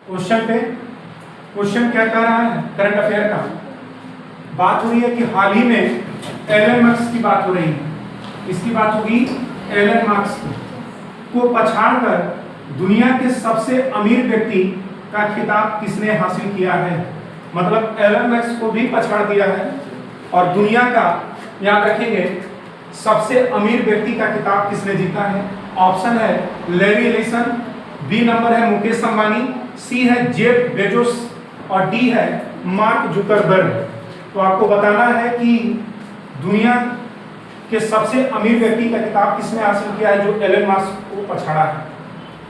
Question पे question क्या कह रहा है, करंट अफेयर का बात हो रही है कि हाल ही में एलन मस्क की बात हो रही है। इसकी बात होगी एलन मस्क को पछाड़कर दुनिया के सबसे अमीर व्यक्ति का खिताब किसने हासिल किया है। मतलब एलन मस्क को भी पछाड़ दिया है और दुनिया का, याद रखेंगे, सबसे अमीर व्यक्ति का खिताब किसने जीता है। ऑप्शन है लैरी एलिसन, बी नंबर है मुकेश अंबानी, सी है जेफ बेजोस और डी है मार्क जुकरबर्ग। तो आपको बताना है कि दुनिया के सबसे अमीर व्यक्ति का खिताब किसने हासिल किया है जो एलन मस्क को पछाड़ा है।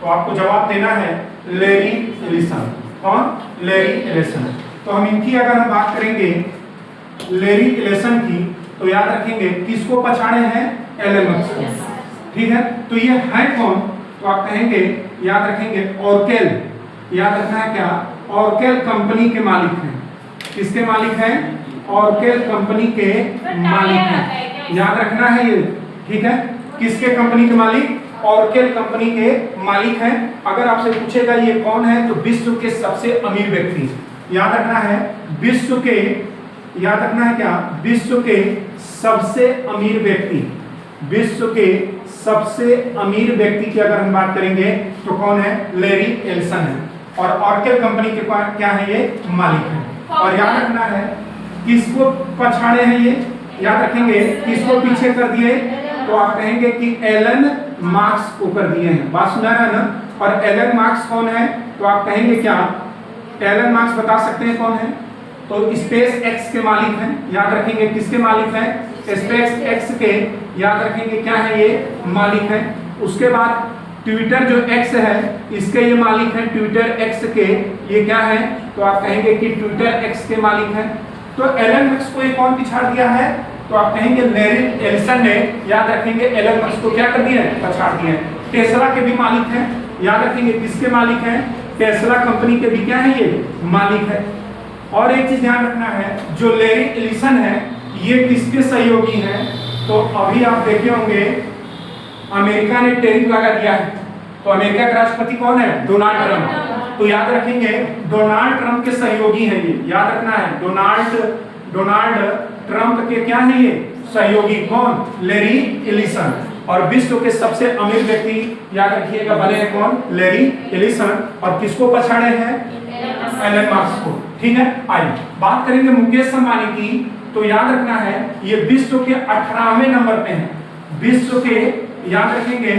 तो आपको जवाब देना है लैरी एलिसन। कौन? Larry Ellison. तो हम इनकी अगर हम बात करेंगे लैरी एलिसन की, तो याद रखेंगे किसको पछाड़े हैं, एलन मस्क को। ठीक है, तो ये है कौन? तो आप कहेंगे, याद रखेंगे ऑरकेल, याद रखना है क्या, ऑरकेल कंपनी के मालिक हैं। किसके मालिक हैं? ऑरकेल कंपनी के मालिक हैं, याद रखना है ये। ठीक है, किसके कंपनी के मालिक? ऑरकेल कंपनी के मालिक हैं। अगर आपसे पूछेगा ये कौन है, तो विश्व के सबसे अमीर व्यक्ति, याद रखना है विश्व के, याद रखना है क्या, विश्व के सबसे अमीर व्यक्ति, विश्व के सबसे अमीर व्यक्ति की अगर हम बात करेंगे तो कौन है? लैरी एलिसन है। और ऑरकेल कंपनी के क्या है, ये मालिक है। और याद रखना है किसको पछाड़े हैं ये, याद रखेंगे किसको पीछे कर दिए, तो आप कहेंगे कि एलन मस्क को कर दिए हैं। बात सुना है ना। और एलन मस्क कौन है, तो आप कहेंगे क्या, एलन मस्क बता सकते हैं कौन है, तो स्पेस एक्स के मालिक हैं। याद रखेंगे किसके मालिक हैं? स्पेस एक्स के, याद रखेंगे क्या है, ये मालिक हैं। उसके बाद ट्विटर जो एक्स है इसके ये मालिक हैं, ट्विटर एक्स के ये क्या है, तो आप कहेंगे कि ट्विटर एक्स के मालिक हैं। तो एलन मस्क को ये कौन पिछाड़ दिया है, तो आप कहेंगे लैरी एलिसन ने, याद रखेंगे एलन मस्क को क्या कर दिया है, पछाड़ दिया है। टेस्ला के भी मालिक हैं, याद रखेंगे किसके मालिक हैं, टेस्ला कंपनी के भी क्या है, ये मालिक है। और एक चीज ध्यान रखना है, जो लैरी एलिसन है ये किसके सहयोगी हैं, तो अभी आप देखे होंगे अमेरिका ने टैरिफ लगा दिया है। तो अमेरिका का राष्ट्रपति कौन है? Donald Trump. तो याद रखेंगे डोनाल्ड ट्रंप के सहयोगी हैं ये, याद रखना है डोनाल्ड ट्रंप के क्या है, ये सहयोगी। कौन? Larry Ellison. और विश्व के सबसे अमीर व्यक्ति, याद रखिएगा, बने हैं कौन? Larry Ellison. और किसको पछाड़े हैं? एलन मस्क को। ठीक है, आइए बात करेंगे मुकेश अंबानी की। तो याद रखना है ये विश्व के 18वें नंबर पे हैं। विश्व के, याद रखेंगे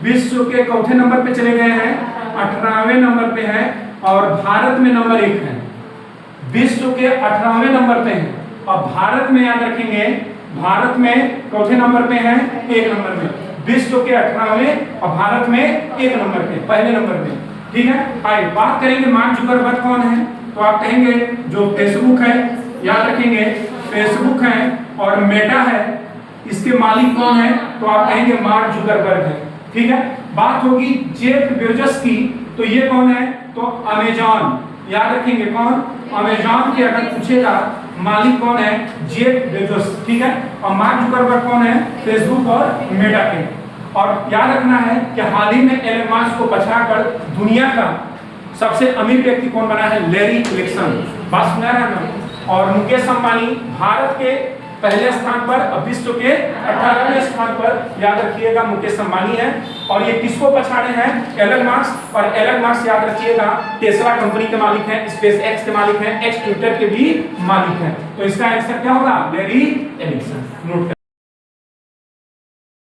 विश्व के चौथे नंबर पे चले गए हैं, 18वें नंबर पे हैं। और भारत में नंबर 1 है। विश्व के 18वें नंबर पे हैं और भारत में, याद रखेंगे, भारत में चौथे नंबर पे हैं, 1 नंबर में। विश्व के 18वें और भारत में 1 नंबर पे, पहले नंबर पे। ठीक है, आइए बात करेंगे मार्क जुकरबर्ग कौन है। तो आप कहेंगे जो फेसबुक है, याद रखेंगे फेसबुक है और मेटा है, इसके मालिक कौन है, तो आप कहेंगे मार्क जुकरबर्ग है। ठीक है, बात होगी जेफ बेजोस की। तो ये कौन है, तो अमेजॉन, याद रखेंगे कौन, अमेजॉन के अगर पूछेगा मालिक कौन है, जेफ बेजोस। ठीक है, और मार्क जुकरबर्ग कौन है, फेसबुक और मेटा के। और याद रखना है कि हाल ही में एलन मस्क को पछाड़कर दुनिया का सबसे अमीर व्यक्ति कौन बना है, लैरी एलिसन। बात सुना है ना। और मुकेश अंबानी भारत के पहले स्थान पर, विश्व के 18वें स्थान पर, याद रखिएगा मुकेश अंबानी है। और ये किसको पछाड़े हैं, एलन मस्क। और एलन मस्क, याद रखिएगा, टेस्ला कंपनी के मालिक हैं, स्पेस एक्स के मालिक हैं, एक्स ट्विटर के भी मालिक हैं। तो इसका आंसर क्या होगा, लैरी एलिसन।